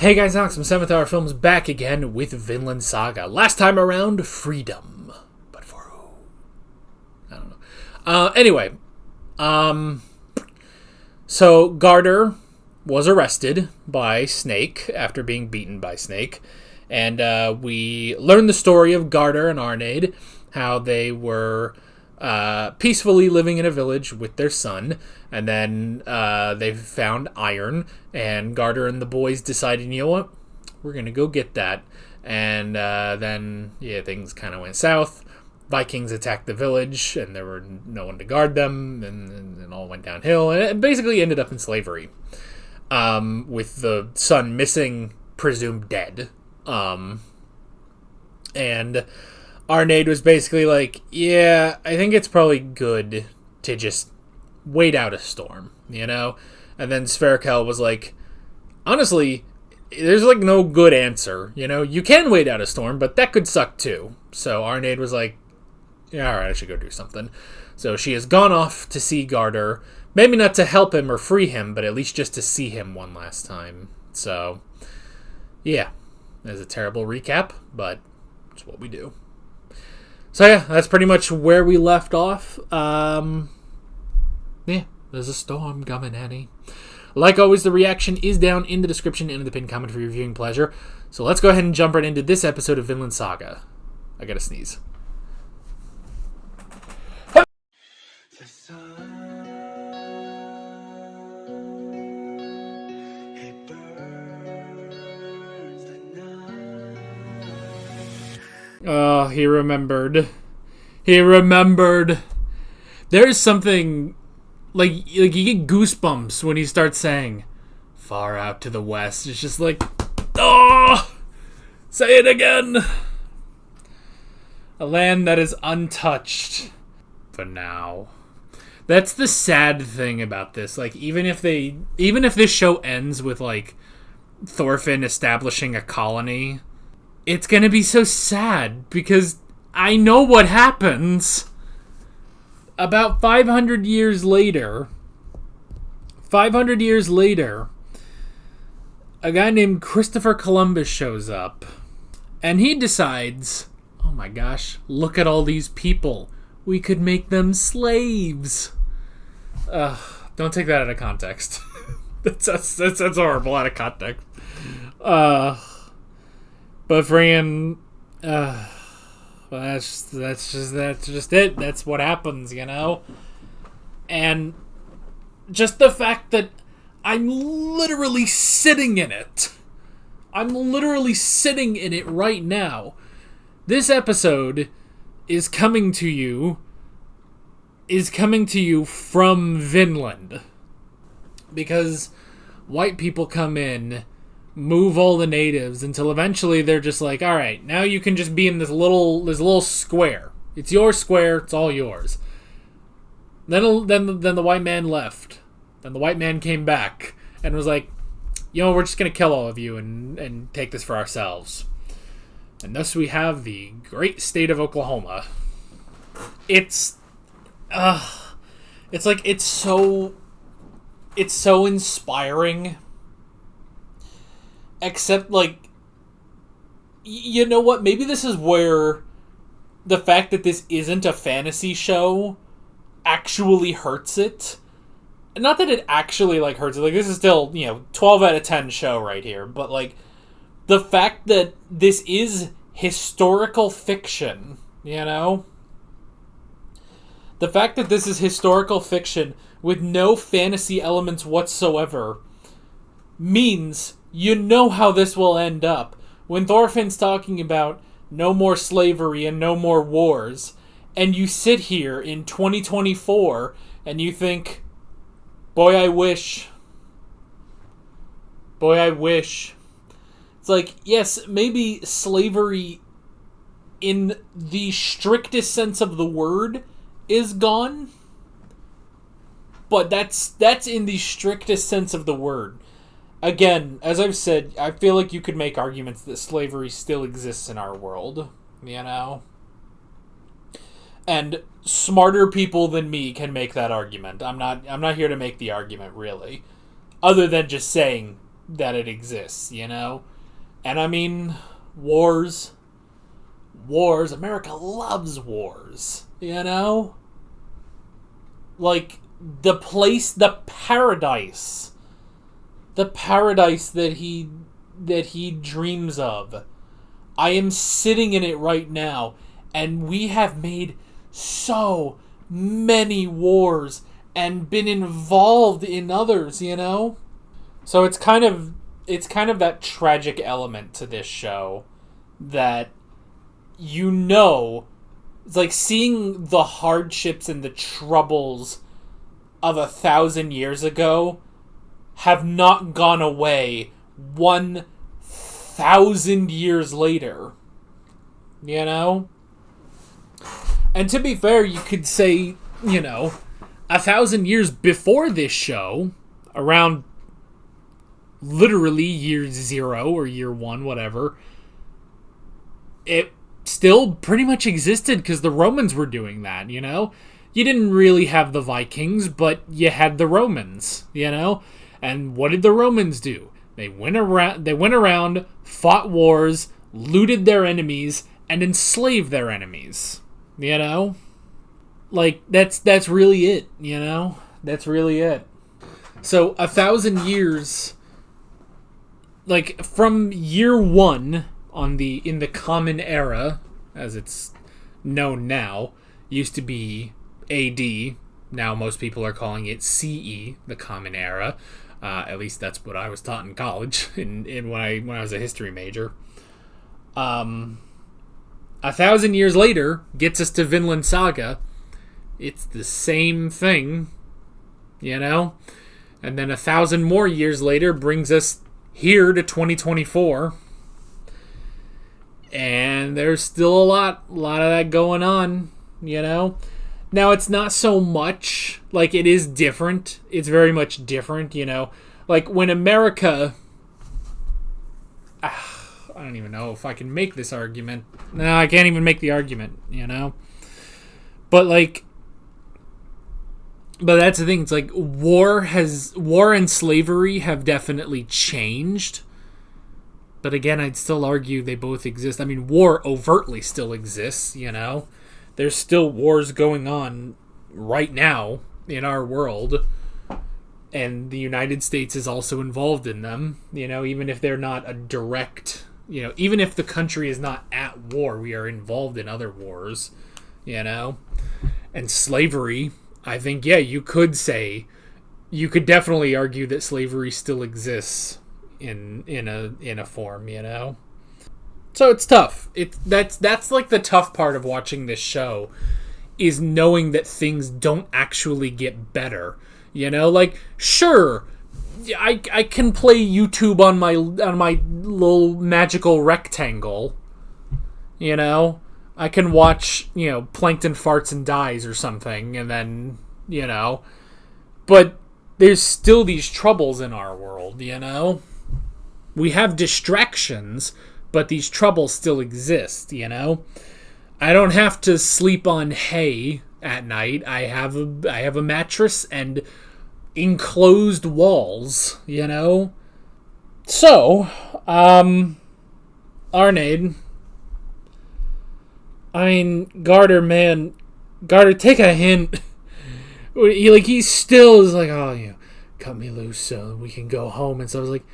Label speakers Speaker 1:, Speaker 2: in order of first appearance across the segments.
Speaker 1: Hey guys, Alex from 7th Hour Films back again with Vinland Saga. Last time around, freedom. But for who? I don't know. Anyway. So Garder was arrested by Snake after being beaten by Snake. And we learned the story of Garder and Arnheid, how they were peacefully living in a village with their son, and then they found iron, and Garder and the boys decided, you know what, we're gonna go get that. And then things kind of went south. Vikings attacked the village, and there were no one to guard them, and it all went downhill, and it basically ended up in slavery, with the son missing, presumed dead. And Arnheid was basically like, yeah, I think it's probably good to just wait out a storm, you know? And then Sverkel was like, honestly, there's like no good answer, you know? You can wait out a storm, but that could suck too. So Arnheid was like, yeah, alright, I should go do something. So she has gone off to see Garder, maybe not to help him or free him, but at least just to see him one last time. So, yeah, there's a terrible recap, but it's what we do. So yeah, that's pretty much where we left off. Yeah, there's a storm coming, Annie. Like always, the reaction is down in the description and in the pinned comment for your viewing pleasure. So let's go ahead and jump right into this episode of Vinland Saga. I gotta sneeze. Oh, he remembered. He remembered. There's something, like you get goosebumps when he starts saying, far out to the west. It's just like, oh, say it again. A land that is untouched for now. That's the sad thing about this. Like, even if this show ends with, like, Thorfinn establishing a colony, it's gonna be so sad, because I know what happens. About 500 years later, a guy named Christopher Columbus shows up, and he decides, oh my gosh, look at all these people. We could make them slaves. Don't take that out of context. that's horrible out of context. But friggin', that's just it. That's what happens, you know? And just the fact that I'm literally sitting in it. I'm literally sitting in it right now. This episode is coming to you from Vinland. Because white people come in, move all the natives until eventually they're just like, all right, now you can just be in this little square. It's your square. It's all yours. Then the white man left. Then the white man came back and was like, you know, we're just gonna kill all of you and take this for ourselves. And thus we have the great state of Oklahoma. It's so inspiring. Except, like, you know what? Maybe this is where the fact that this isn't a fantasy show actually hurts it. Not that it actually, like, hurts it. Like, this is still, 12 out of 10 show right here. But, like, the fact that this is historical fiction, you know? The fact that this is historical fiction with no fantasy elements whatsoever means you know how this will end up. When Thorfinn's talking about no more slavery and no more wars, and you sit here in 2024 and you think, boy, I wish. Boy, I wish. It's like, yes, maybe slavery in the strictest sense of the word is gone, but that's in the strictest sense of the word. Again, as I've said, I feel like you could make arguments that slavery still exists in our world, you know? And smarter people than me can make that argument. I'm not here to make the argument, really. Other than just saying that it exists, you know? And I mean, wars. America loves wars, you know? Like, the paradise that he dreams of. I am sitting in it right now, and we have made so many wars and been involved in others, you know? So it's kind of that tragic element to this show that, you know, it's like seeing the hardships and the troubles of 1,000 years ago have not gone away 1,000 years later. You know? And to be fair, you could say, you know, 1,000 years before this show, around literally year 0 or year 1, whatever, it still pretty much existed because the Romans were doing that, you know? You didn't really have the Vikings, but you had the Romans, you know? And what did the Romans do? They went around, fought wars, looted their enemies, and enslaved their enemies. You know? Like, that's really it, you know? That's really it. So, 1,000 years, like, from year 1 in the Common Era, as it's known now, used to be AD. Now most people are calling it CE, the Common Era. At least that's what I was taught in college, when I was a history major. 1,000 years later gets us to Vinland Saga. It's the same thing, you know? And then 1,000 more years later brings us here to 2024. And there's still a lot of that going on, you know? Now, it's not so much, like, it is different. It's very much different, you know? Like, when America... I don't even know if I can make this argument. No, I can't even make the argument, you know? But, like... But that's the thing. It's like, war and slavery have definitely changed. But again, I'd still argue they both exist. I mean, war overtly still exists, you know? There's still wars going on right now in our world. And the United States is also involved in them, you know, even if they're not a direct, you know, even if the country is not at war, we are involved in other wars, you know? And slavery, I think, yeah, you could definitely argue that slavery still exists in a form, you know? So it's tough. That's like the tough part of watching this show, is knowing that things don't actually get better. You know, like, sure, I can play YouTube on my little magical rectangle. You know, I can watch, you know, Plankton Farts and Dies or something, and then, you know, but there's still these troubles in our world, you know? We have distractions, but these troubles still exist, you know? I don't have to sleep on hay at night. I have a mattress and enclosed walls, you know? So, Arnade, I mean, Garter, take a hint. He still is like, oh, you know, cut me loose so we can go home. And so I was like,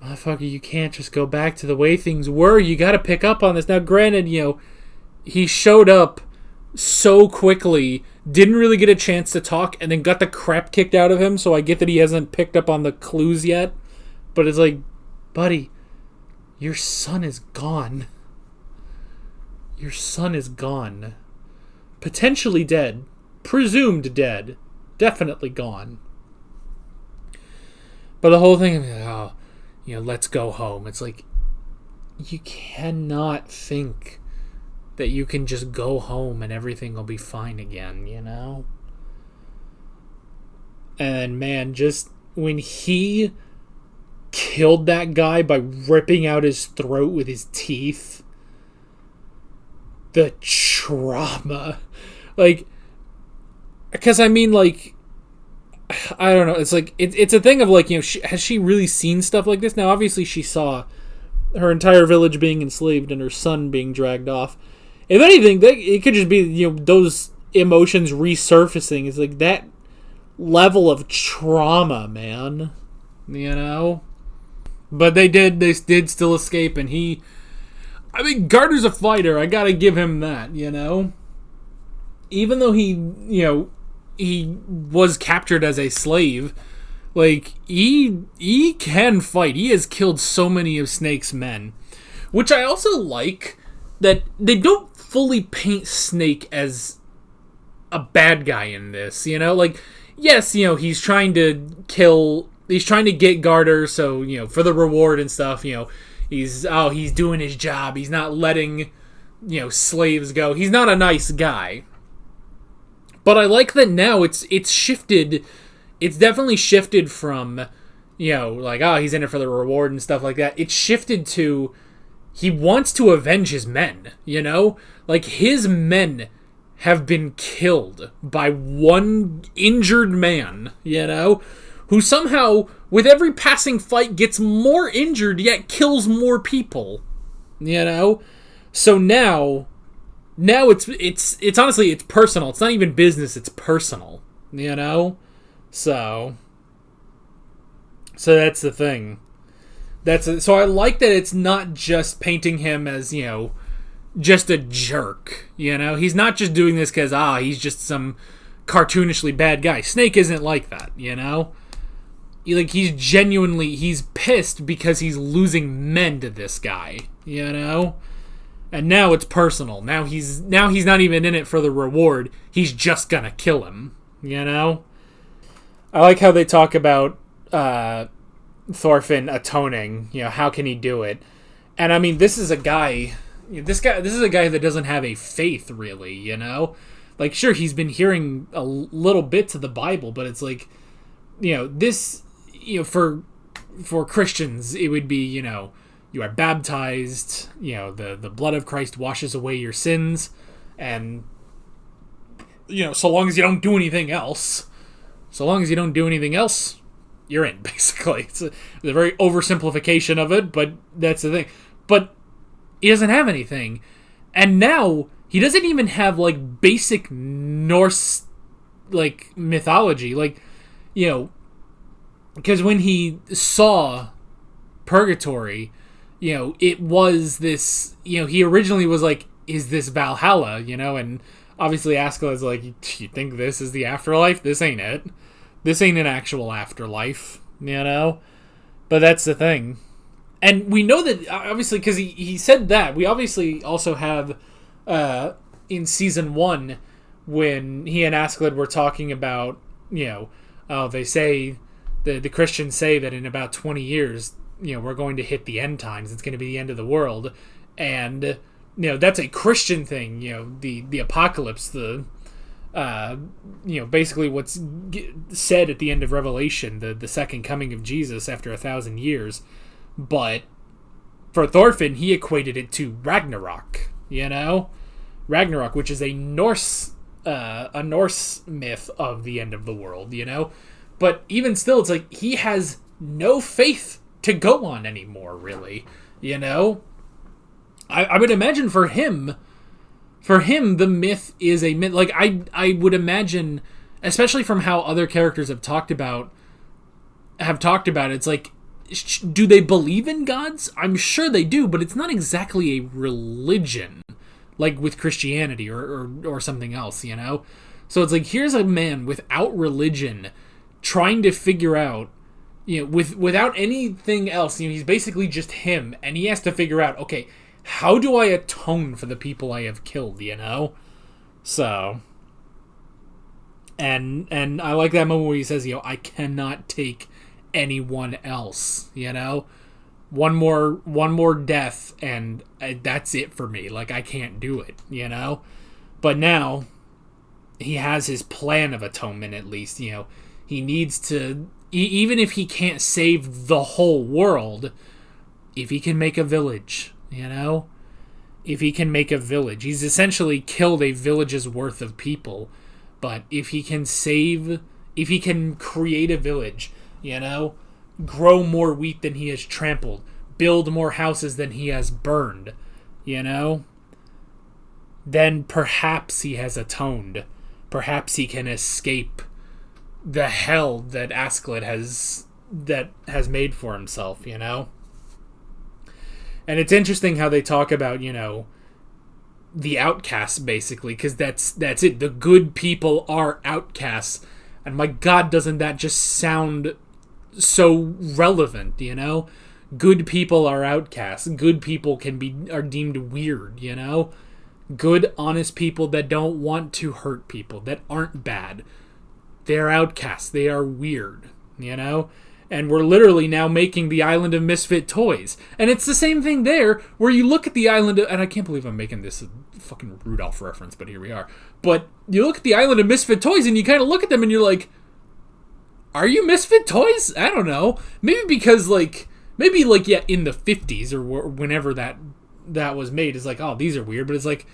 Speaker 1: motherfucker, you can't just go back to the way things were. You got to pick up on this. Now, granted, you know, he showed up so quickly, didn't really get a chance to talk, and then got the crap kicked out of him, so I get that he hasn't picked up on the clues yet. But it's like, buddy, your son is gone. Your son is gone. Potentially dead. Presumed dead. Definitely gone. But the whole thing, oh, you know, let's go home. It's like, you cannot think that you can just go home and everything will be fine again, you know? And man, just when he killed that guy by ripping out his throat with his teeth, the trauma. Like, because I mean, like, I don't know. It's like it's a thing of like, has she really seen stuff like this? Now, obviously, she saw her entire village being enslaved and her son being dragged off. If anything, it could just be those emotions resurfacing. It's like that level of trauma, man. But they did still escape, and Garter's a fighter. I gotta give him that. Even though he was captured as a slave, like, he can fight. He has killed so many of Snake's men. Which I also like, that they don't fully paint Snake as a bad guy in this, Like, yes, he's trying to get Garter, so, for the reward and stuff, he's doing his job. He's not letting, slaves go. He's not a nice guy. But I like that now it's shifted. It's definitely shifted from, like, he's in it for the reward and stuff like that. It's shifted to, he wants to avenge his men, Like, his men have been killed by one injured man, Who somehow, with every passing fight, gets more injured, yet kills more people, So now it's honestly, it's personal. It's not even business, it's personal, So that's the thing. So I like that it's not just painting him as, just a jerk, He's not just doing this because, he's just some cartoonishly bad guy. Snake isn't like that, Like, he's pissed because he's losing men to this guy, And now it's personal. Now he's not even in it for the reward. He's just gonna kill him, I like how they talk about Thorfinn atoning. How can he do it? And I mean, this is a guy. This is a guy that doesn't have a faith, really. Like, sure, he's been hearing a little bits of the Bible, but it's like, this, for Christians, it would be, you are baptized. The blood of Christ washes away your sins, and so long as you don't do anything else. So long as you don't do anything else, you're in, basically. It's a very oversimplification of it, but that's the thing. But he doesn't have anything. And now, he doesn't even have, like, basic Norse, like, mythology. Like, because when he saw Purgatory, it was this, he originally was like, is this Valhalla, and obviously Askeladd's like, you think this is the afterlife? This ain't it. This ain't an actual afterlife, But that's the thing. And we know that, obviously, because he said that, we obviously also have, in Season 1, when he and Askeladd were talking about, they say, the Christians say that in about 20 years, we're going to hit the end times. It's going to be the end of the world. And, that's a Christian thing, the apocalypse, basically what's said at the end of Revelation, the second coming of Jesus after 1,000 years. But for Thorfinn, he equated it to Ragnarok, Ragnarok, which is a Norse myth of the end of the world, But even still, it's like he has no faith to go on anymore, really, I would imagine for him, the myth is a myth. Like, I would imagine, especially from how other characters have talked about it, it's like, do they believe in gods? I'm sure they do, but it's not exactly a religion, like with Christianity or something else, So it's like, here's a man without religion trying to figure out, without anything else, he's basically just him, and he has to figure out, okay, how do I atone for the people I have killed, So, and I like that moment where he says, I cannot take anyone else, one more death, and that's it for me. Like, I can't do it, But now, he has his plan of atonement, at least, He needs to, even if he can't save the whole world, if he can make a village, If he can make a village. He's essentially killed a village's worth of people. But if he can save if he can create a village, you know, grow more wheat than he has trampled, build more houses than he has burned, you know, then perhaps he has atoned. Perhaps he can escape the hell that Askeladd has made for himself, you know? And it's interesting how they talk about, you know, the outcasts, basically, because that's it. The good people are outcasts. And my God, doesn't that just sound so relevant, you know? Good people are outcasts. Good people are deemed weird, you know? Good, honest people that don't want to hurt people, that aren't bad. They're outcasts. They are weird, you know? And we're literally now making the Island of Misfit Toys. And it's the same thing there, where you look at the Island of... And I can't believe I'm making this a fucking Rudolph reference, but here we are. But you look at the Island of Misfit Toys, and you kind of look at them, and you're like, are you Misfit Toys? I don't know. Maybe because, like... Maybe, like, yeah, in the 50s, or whenever that was made, it's like, oh, these are weird. But it's like...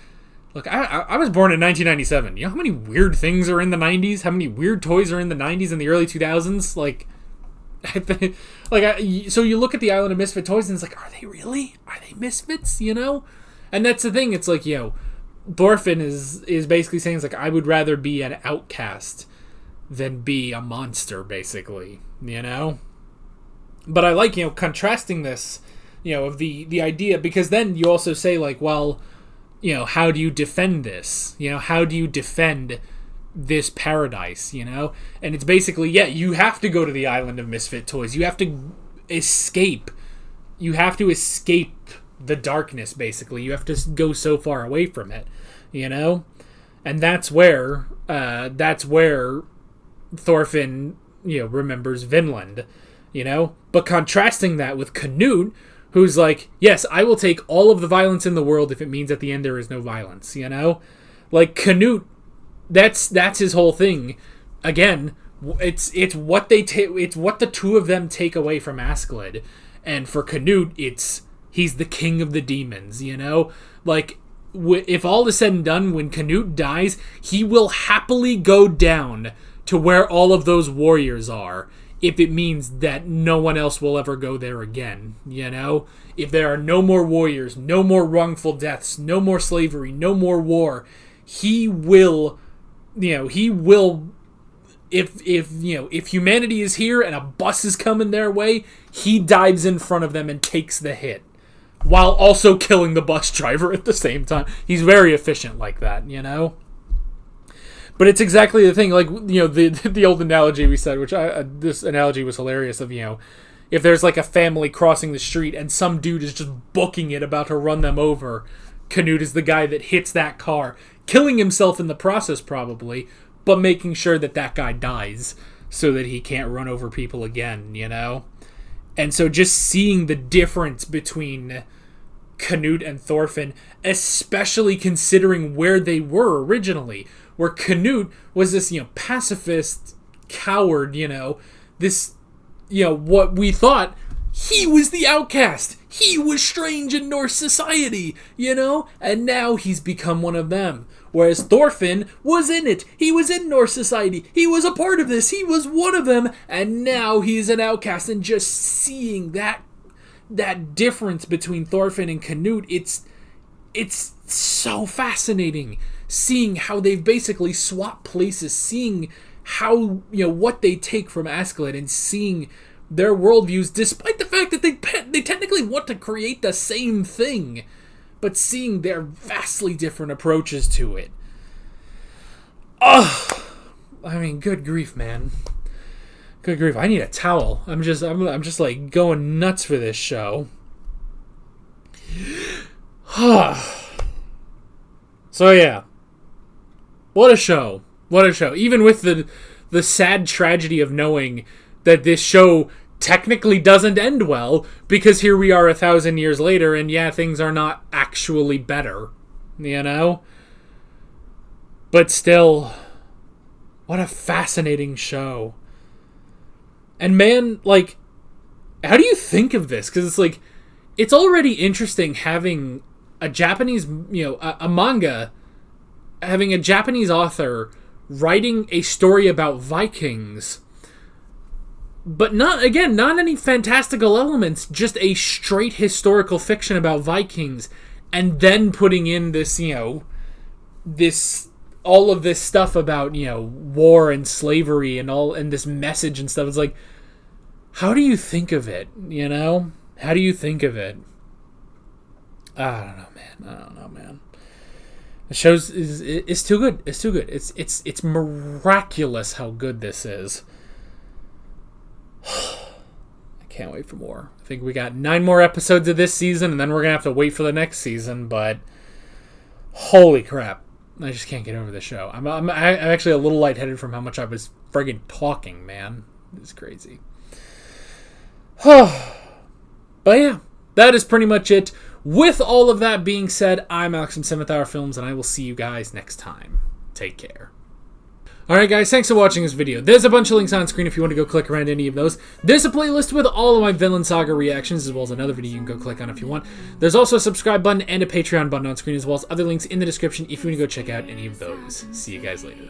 Speaker 1: Look, I was born in 1997. You know how many weird things are in the 90s? How many weird toys are in the 90s and the early 2000s? Like, so you look at the Island of Misfit Toys and it's like, are they really? Are they misfits? You know? And that's the thing. It's like, you know, Thorfinn is basically saying, it's like, I would rather be an outcast than be a monster, basically. You know? But I like, you know, contrasting this, you know, of the idea, because then you also say, like, well, you know, how do you defend this? You know, how do you defend this paradise, you know? And it's basically, yeah, you have to go to the Island of Misfit Toys. You have to escape. You have to escape the darkness, basically. You have to go so far away from it, you know? And that's where Thorfinn, you know, remembers Vinland, you know? But contrasting that with Canute, who's like, yes, I will take all of the violence in the world if it means at the end there is no violence, you know? Like, Canute, that's his whole thing. Again, it's what it's what the two of them take away from Askeladd. And for Canute, he's the king of the demons, you know? Like, if all is said and done, when Canute dies, he will happily go down to where all of those warriors are, if it means that no one else will ever go there again, you know? If there are no more warriors, no more wrongful deaths, no more slavery, no more war, he will, you know, if humanity is here and a bus is coming their way, he dives in front of them and takes the hit, while also killing the bus driver at the same time. He's very efficient like that, you know? But it's exactly the thing, like, you know, the old analogy we said, which this analogy was hilarious, of, you know, if there's like a family crossing the street and some dude is just booking it, about to run them over, Canute is the guy that hits that car, killing himself in the process probably, but making sure that guy dies so that he can't run over people again, you know? And so just seeing the difference between Canute and Thorfinn, especially considering where they were originally, where Canute was this, you know, pacifist coward, you know, this, you know, what we thought, he was the outcast, he was strange in Norse society, you know, and now he's become one of them. Whereas Thorfinn was in it, he was in Norse society, he was a part of this, he was one of them, and now he's an outcast. And just seeing that difference between Thorfinn and Canute, it's so fascinating. Seeing how they've basically swapped places, seeing how, you know, what they take from Askeladd, and seeing their worldviews, despite the fact that they technically want to create the same thing, but seeing their vastly different approaches to it. Oh, I mean, good grief, man. Good grief. I need a towel. I'm just like going nuts for this show. So yeah. What a show. What a show. Even with the sad tragedy of knowing that this show technically doesn't end well, because here we are 1,000 years later, and yeah, things are not actually better, you know? But still, what a fascinating show. And man, like, how do you think of this? Because it's like, it's already interesting having a Japanese, you know, a manga, having a Japanese author writing a story about Vikings, but not any fantastical elements, just a straight historical fiction about Vikings, and then putting in this, all of this stuff about, war and slavery and this message and stuff. It's like, how do you think of it? How do you think of it? I don't know, man. The show is too good. It's too good. It's miraculous how good this is. I can't wait for more. I think we got 9 more episodes of this season, and then we're gonna have to wait for the next season. But holy crap, I just can't get over the show. I'm actually a little lightheaded from how much I was friggin' talking, man. It's crazy. But yeah, that is pretty much it. With all of that being said, I'm Alex from 7th Hour Films, and I will see you guys next time. Take care. Alright guys, thanks for watching this video. There's a bunch of links on screen if you want to go click around any of those. There's a playlist with all of my Vinland Saga reactions, as well as another video you can go click on if you want. There's also a subscribe button and a Patreon button on screen, as well as other links in the description if you want to go check out any of those. See you guys later.